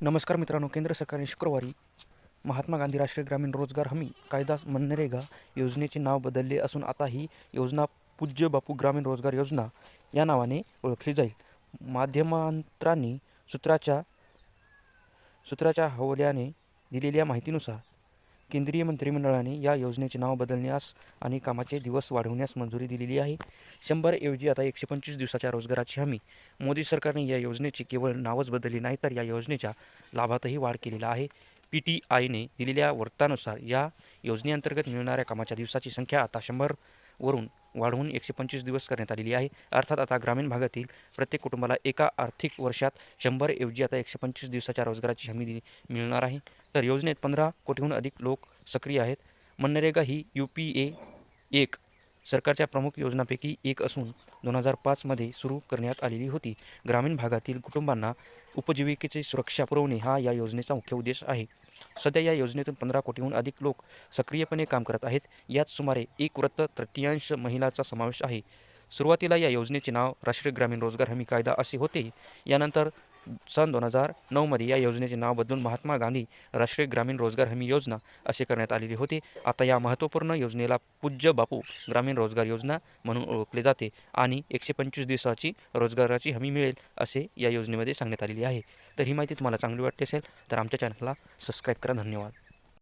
नमस्कार मित्रांनो, केंद्र सरकारने शुक्रवारी महात्मा गांधी राष्ट्रीय ग्रामीण रोजगार हमी कायदा मनरेगा योजनेचे नाव बदलले असून आता ही योजना पूज्य बापू ग्रामीण रोजगार योजना या नावाने ओळखली जाईल. माध्यमांतरांनी सूत्राच्या हवाल्याने दिलेल्या माहितीनुसार केंद्रीय मंत्रिमंडळाने या योजनेचे नाव बदलण्यास आणि कामाचे दिवस वाढवण्यास मंजुरी दिलेली आहे. 100 ऐवजी आता 125 दिवसाच्या रोजगाराची हमी. मोदी सरकारने या योजनेचे केवळ नावच बदलले नाही तर या योजनेच्या लाभातही वाढ केलेला आहे. PTIने दिलेल्या वृत्तानुसार या योजनेअंतर्गत मिळणाऱ्या कामाच्या दिवसाची संख्या आता 100 वरून वाढवून 125 दिवस करण्यात आलेली आहे. अर्थात आता ग्रामीण भागातील प्रत्येक कुटुंबाला एका आर्थिक वर्षात 100 ऐवजी आता 125 दिवसाच्या रोजगाराची हमी मिळणार आहे. तर योजनेत 15 कोटीहून अधिक लोक सक्रिय आहेत. मनरेगा ही UPA-1 सरकारच्या प्रमुख योजनांपैकी एक असून 2005 मध्ये सुरू करण्यात आलेली होती. ग्रामीण भागातील कुटुंबांना उपजीविकेची सुरक्षा पुरवणे हा या योजनेचा मुख्य उद्देश आहे. सध्या या योजनेतून 15 कोटीहून अधिक लोक सक्रियपणे काम करत आहेत. यात सुमारे 1/3 महिलांचा समावेश आहे. सुरुवातीला या योजनेचे नाव राष्ट्रीय ग्रामीण रोजगार हमी कायदा असे होते. यानंतर सन 2009 मध्ये या योजनेचे नाव बदलून महात्मा गांधी राष्ट्रीय ग्रामीण रोजगार हमी योजना असे करण्यात आलेले होते. आता या महत्त्वपूर्ण योजनेला पूज्य बापू ग्रामीण रोजगार योजना म्हणून ओळखले जाते आणि 125 दिवसाची रोजगाराची हमी मिळेल असे या योजनेमध्ये सांगण्यात आलेले आहे. तर ही माहिती तुम्हाला चांगली वाटली असेल तर आमच्या चॅनलला सबस्क्राईब करा. धन्यवाद.